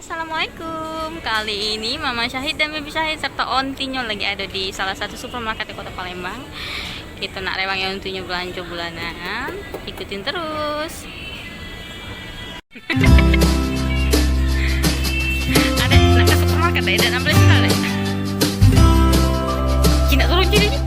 Assalamualaikum. Kali ini Mama Syahid dan Baby Syahid serta Ontinya lagi ada di salah satu supermarket di Kota Palembang. Kita nak rewang yang Ontinya belanja bulanan. Ikutin terus. Ada nak ke supermarket deh dan ambil sekali. Cina turun jadi.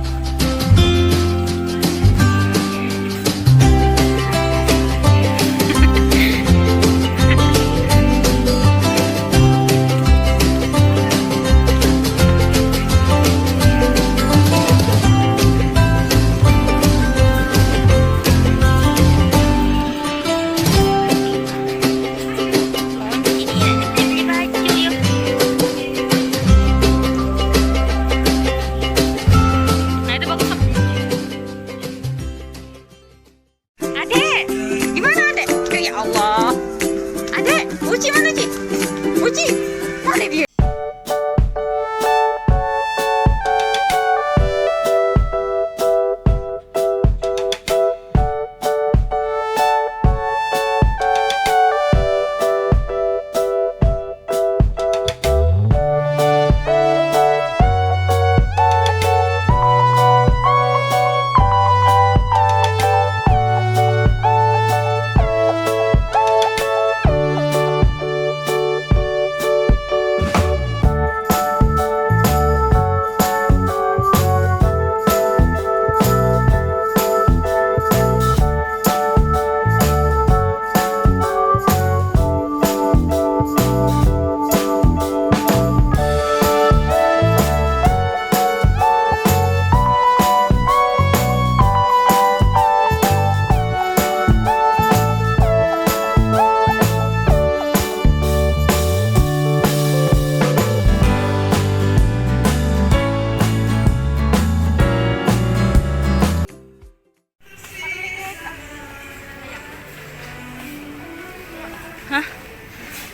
Uci mana Ci? Uci, mana dia? Hah?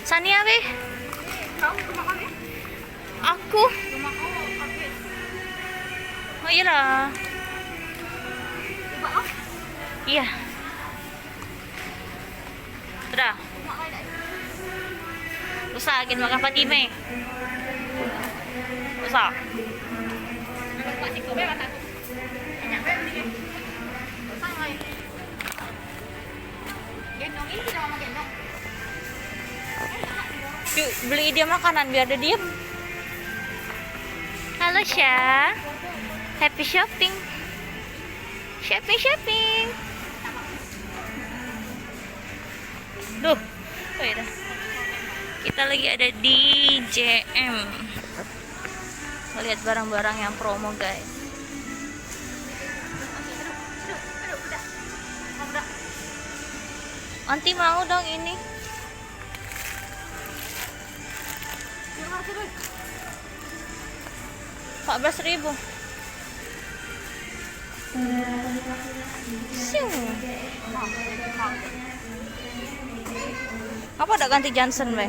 Sania be? Aku. Oh iya lah. Iya. Udah. Usah lagi makan Fatime. Usah. Yuk, beli dia makanan biar dia diem. Halo Syah. Happy shopping. Shopping. Duh. Oh iya. Kita lagi ada di JM. Lihat barang-barang yang promo, guys. Anti mau dong ini. 14.000. Apa ada ganti Johnson, Be?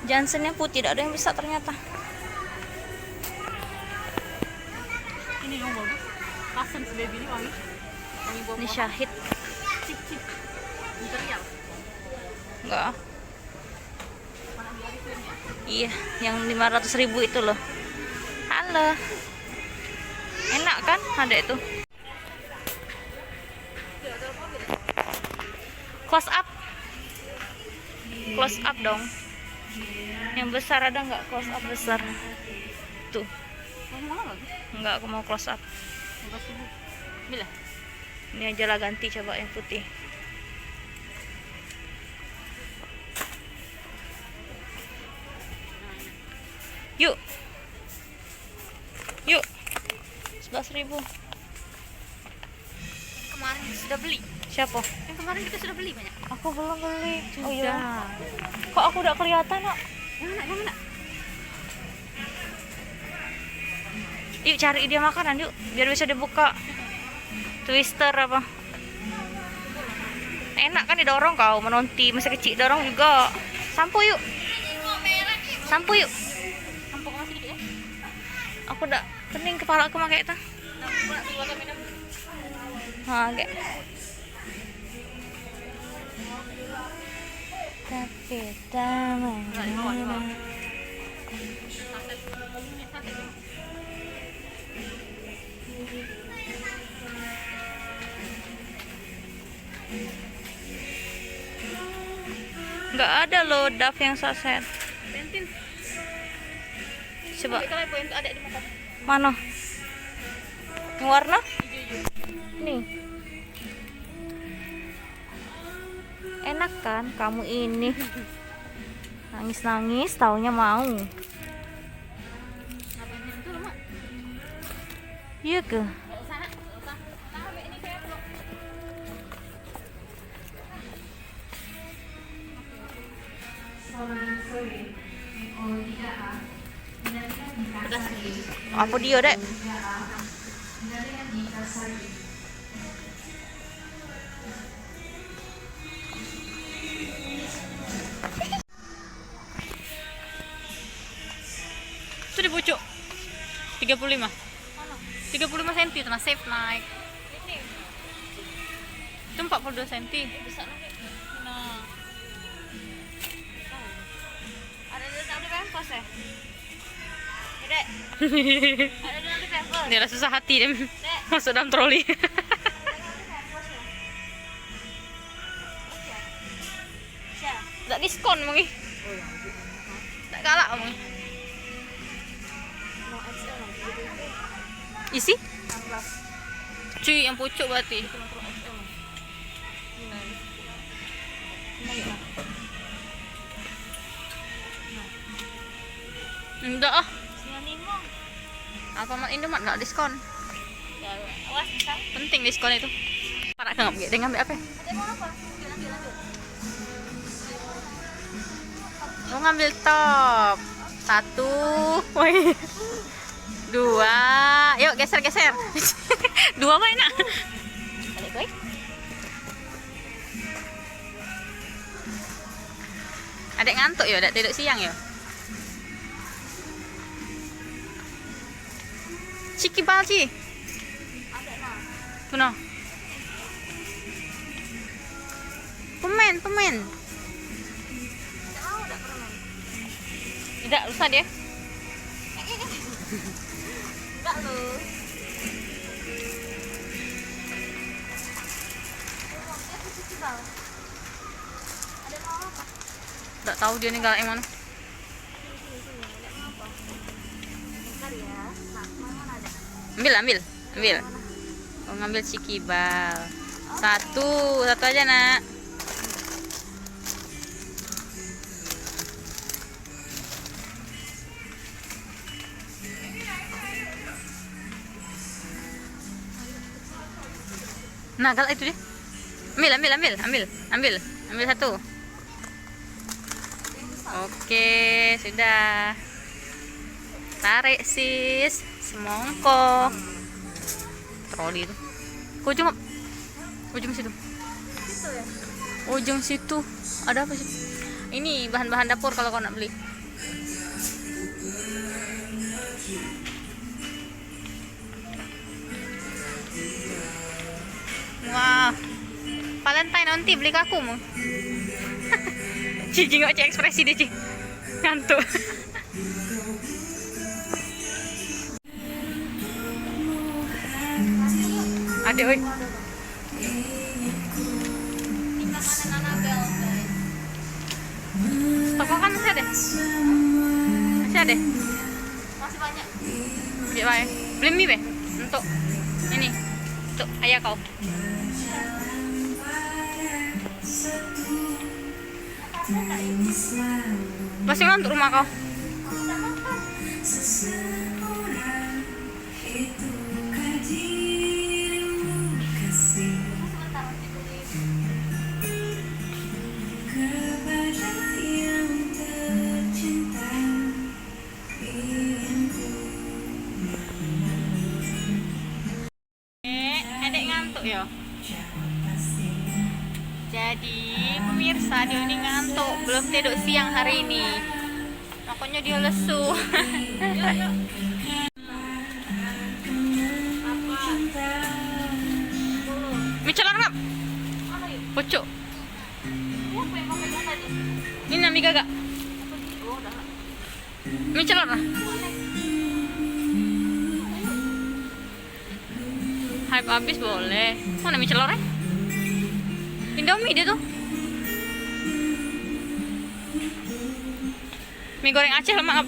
Johnsonnya putih, tidak ada yang bisa ternyata. Ini yang bagus. Pasen baby ini wangi. Ini Syahid. Cip. Imperial. Enggak. Iya, yang 500.000 itu loh. Halo. Enak kan? Ada itu. Close up dong. Yang besar ada nggak close up besar? Tuh. Enggak, aku mau close up. Bila? Ini aja lah, ganti coba yang putih. Yuk. 11.000. Kemarin sudah beli. Siapa? Yang kemarin kita sudah beli banyak. Aku belum beli. Sudah. Oh iya. Kok aku udah kelihatan, Nak? Yang mana? Yuk cari dia makanan yuk, biar bisa dibuka. Twister apa? Enak kan didorong kau, menonti masih kecil dorong juga. Sampo yuk. Sampo masih dikit ya? Aku udah pening kepala aku pakai itu. Nah, oke. Kita nggak ada loh Daf yang saset. Bentin. Coba Kalau poin ada di mata. mana? Yang warna? Nih. Enak kan kamu ini? Nangis-nangis taunya mau. Ngapain itu lu, Mak? Iya ke? Enggak usah, enggak usah. Nah, ini kayak apa? Apa dia dek? Itu di pucuk 35 35 cm itu nah safe naik itu 42 cm bisa nah Ada di pempos ya? Dek. Ada di pempos. dia susah hati dia masuk dalam troli. Tak diskon mengi. Tak galak mengi. Isi? Cuy yang pucuk berarti enggak ah Alfamart Indomaret enggak diskon. ya awas bisa Penting diskon itu. Para nggak dia ngambil apa? ada mau apa ambil Mau ngambil top. 1, woi. 2. Yuk geser-geser. 2 apa enak? Balik gue. Adek ngantuk ya, adek tidur siang ya. Ciki balci. Tuh no. Pemen. Tidak usah dia. enggak lu ada mau apa Tidak tahu dia nih galak yang mana. bentar ya nah mana ada Ambil. Oh, ngambil cikibal. Satu aja nak. Nah, galak itu dia. Ambil satu. Oke, sudah. Tarik sis, semongkok. Troli itu. Ujung situ. itu ya Ujung situ. Ada apa sih? Ini bahan-bahan dapur kalau kau nak beli. Wah. Valentine nanti beli ke aku mau. Cici nggak cek ekspresi dia, Ci. Ngantuk. Adek, oi. Toko kan masih ada? Masih ada? masih banyak Beli apa ya? Beli mie, Be? Untuk ini. Untuk ayah kau. Masih ngantuk rumah kau? Adek ngantuk ya. Jadi pemirsa dia ini ngantuk, belum tidur siang hari ini. Makanya dia lesu. Mie celor ngap? Pucuk. Ini nami gagak. Mie celor lah. Hype habis boleh. Mana mie celor ya? Indomie dia tuh. Mie goreng Aceh lemak.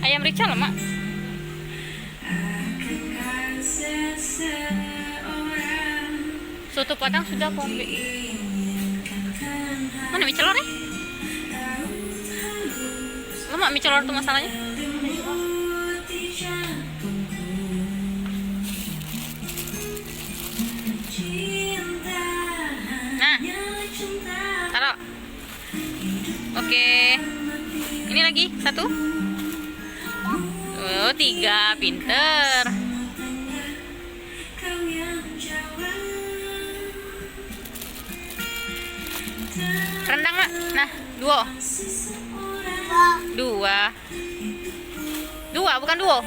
Ayam rica lemak. Soto Padang sudah aku ambil. Mana mie celor ya? Lemak mie celor tuh masalahnya. Nah, taruh. Oke. Ini lagi satu. Oh, 3, pinter. Rendang nggak? Nah, 2 bukan duo.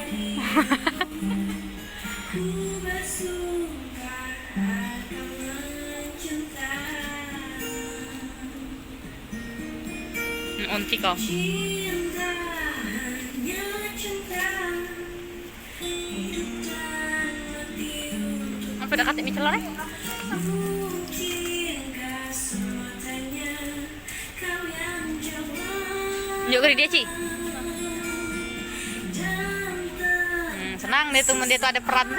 Onti kau. Apa dekat mie celor ya? Yuk ke dia, Ci. Senang dia tuh ada peran.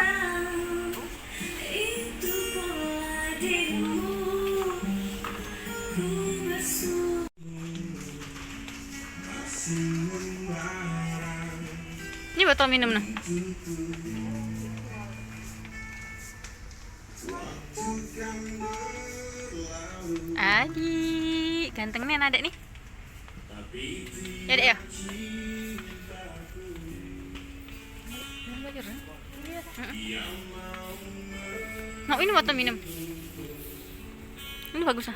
Ini botol minum nah. Adik, ganteng nih anak nih. Ya dek ya. Nah, ini botol minum. Ini bagus ah.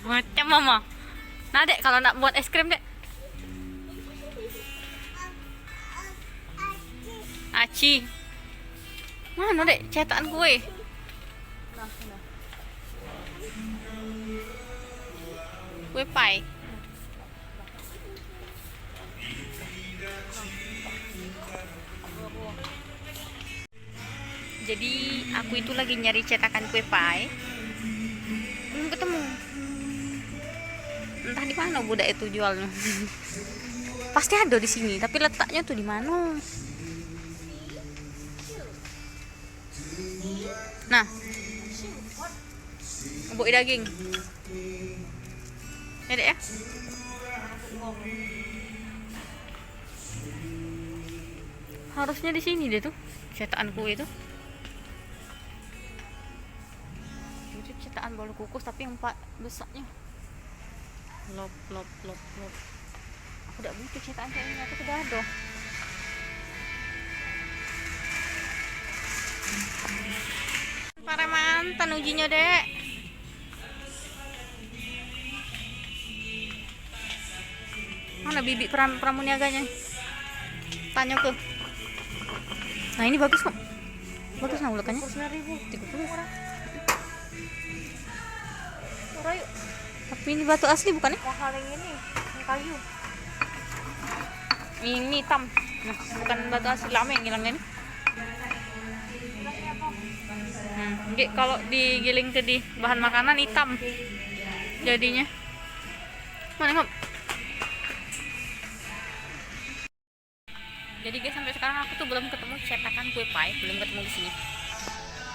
Macam mama. Nah dek, kalau nak buat es krim dek. Aci. Mana dek cetakan kue? Kue pie. Jadi aku itu lagi nyari cetakan kue pie. Belum ketemu. Entah di mana budak itu jualnya. Pasti ada di sini, tapi letaknya tuh di mana? Nah, bubuk daging. Ya dek ya. Harusnya di sini deh tuh cetakan kue itu. Itu cetakan bolu kukus tapi yang 4 besarnya. Lop. Aku udah butuh cetakan kayak ini, aku udah ada. Para mantan ujinya dek. Mana bibi pramuniaganya? Tanya ke. Nah ini bagus kok. Bagus nah ulekannya. 30 orang. Murah yuk. Tapi ini batu asli bukan ya? Mahal yang ini, yang kayu. Ini hitam. Nah, bukan batu asli lama yang hilang ini. Kalau digiling ke di bahan makanan hitam jadinya. Mana ngop? Jadi guys, sampai sekarang aku tuh belum ketemu cetakan kue pie, belum ketemu di sini.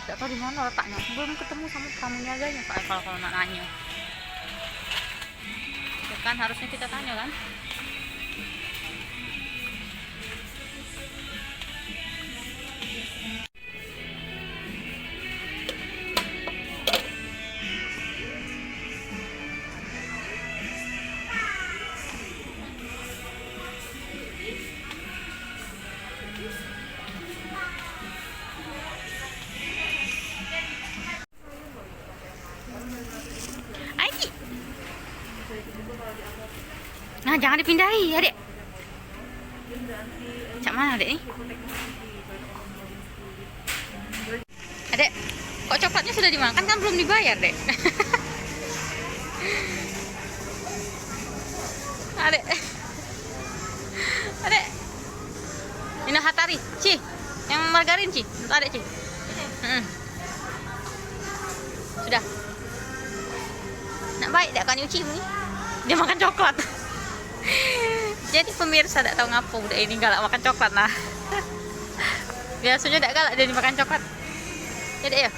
Tidak tahu di mana letaknya. Belum ketemu sama pramuniaganya kalau nak nanya. Itu kan harusnya kita tanya kan? Nah, jangan dipindahi ya dek. Cak mana adek nih? Adek, kok coklatnya sudah dimakan kan belum dibayar, Dek? Adek. Adek. Ini Hatari, Ci. Yang margarin, Ci. Untuk Adek, Ci. Sudah. Nak baik dak kan Uci ni. Dia makan coklat. Jadi pemirsa dak tahu ngapa udah ini galak makan coklat nah. Biasanya dak galak dia dimakan coklat. Jadi ya.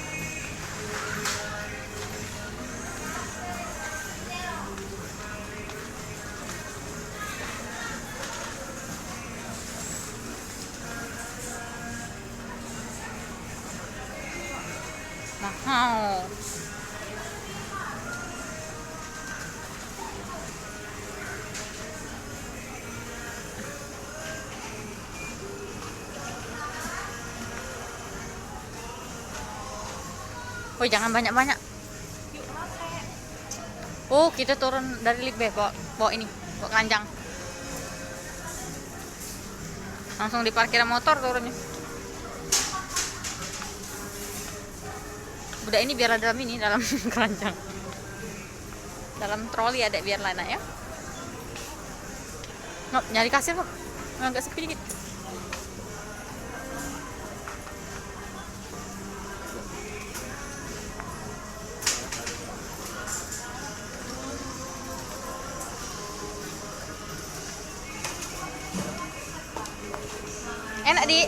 Mahal. Oh, jangan banyak-banyak. Oh, kita turun dari lift bawa ini, bawa keranjang. Langsung di parkiran motor turunnya. Udah ini biar dalam ini, dalam keranjang. Dalam troli ada biar enak ya. Nyari kasir kok. Agak sepi dikit. Enak di.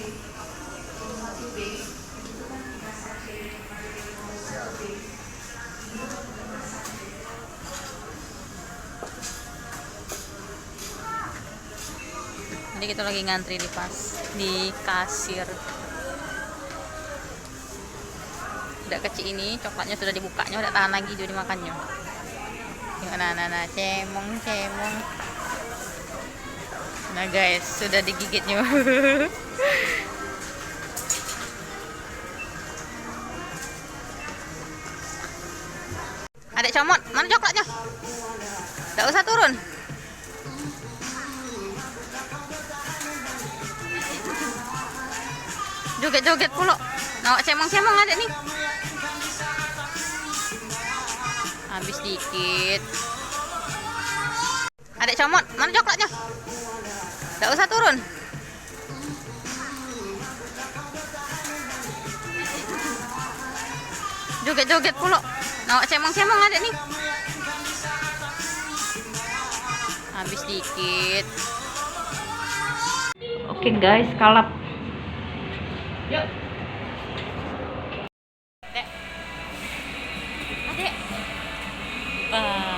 Jadi kita lagi ngantri di kasir. Udah kecil ini coklatnya sudah dibukanya, udah tahan lagi jadi dimakannya. Nah, cemong. Nah guys, sudah digigitnya. Adek comot, mana coklatnya? Nggak usah turun. Joget-joget pula. Nah, cemong adek nih. Habis dikit. Adek comot, mana coklatnya? Nggak usah turun. Joget-joget pula. Nah, cemong adek nih. Habis dikit. Oke guys, kalap. Yuk. Adek.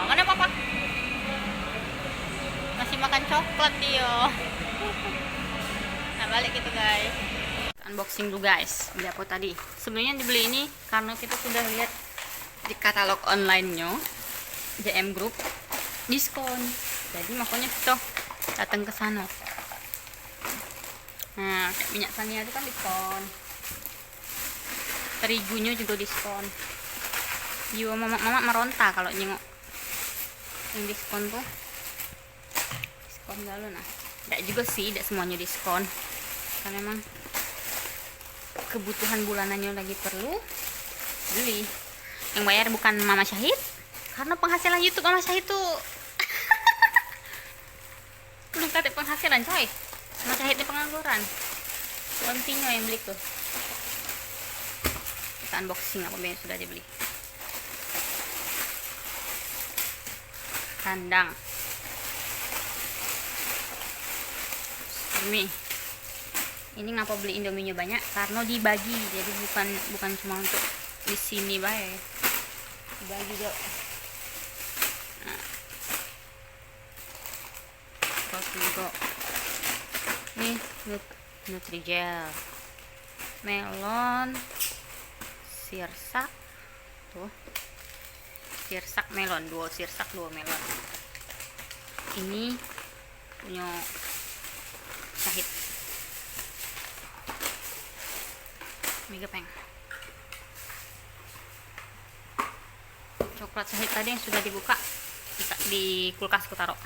Mana papa? Masih makan coklat dia. Nah, balik gitu guys. Unboxing dulu guys. Beli apa tadi? Sebenarnya dibeli ini karena kita sudah lihat di katalog online-nya JM Group diskon. Jadi makanya kita datang ke sana. Nah, kayak minyak Tania itu kan diskon. Terigunya juga diskon. Jiwa mama meronta kalau nyengok yang diskon tuh. Diskon galau nah. Tidak juga sih, tidak semuanya diskon. Karena memang kebutuhan bulanannya lagi perlu beli. Yang bayar bukan Mama Syahid, karena penghasilan YouTube Mama Syahid tuh belum kata penghasilan coy. Mama Syahid di pengangguran. Kontinyo yang beli tuh. Kita unboxing apa yang sudah dibeli. Kandang. Ini ngapa beli Indominya banyak? Karena dibagi, jadi bukan cuma untuk di sini bae. Dibagi juga. Nah. Terus juga ini Nutrijel, melon, sirsak, tuh sirsak melon, dua sirsak dua melon. Ini punya Syahid. Mega peng. Coklat Syahid tadi yang sudah dibuka di kulkas ku taruh.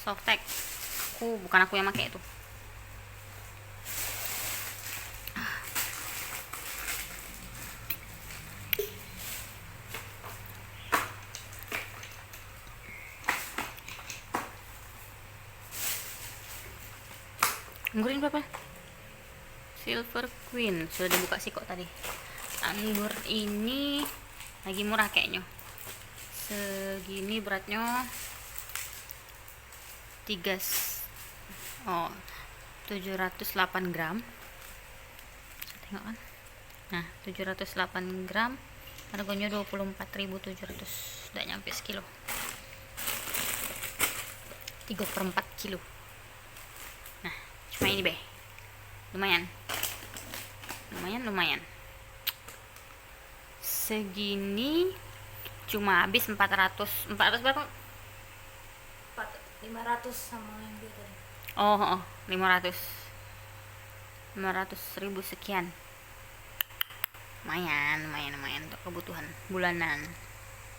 Softtek bukan aku yang pakai itu. Anggurin berapa? Silver Queen sudah dibuka sih kok tadi. Anggur ini lagi murah kayaknya. Segini beratnya 708 gram. Tengok kan. Nah, 708 gram harganya 24.700. Tidak nyampe sekilo. 3/4 kilo. Nah, cuma ini be. Lumayan. Segini cuma habis 400 berapa? 500 sama yang dia tadi. Oh, 500 ribu sekian. Lumayan untuk kebutuhan bulanan.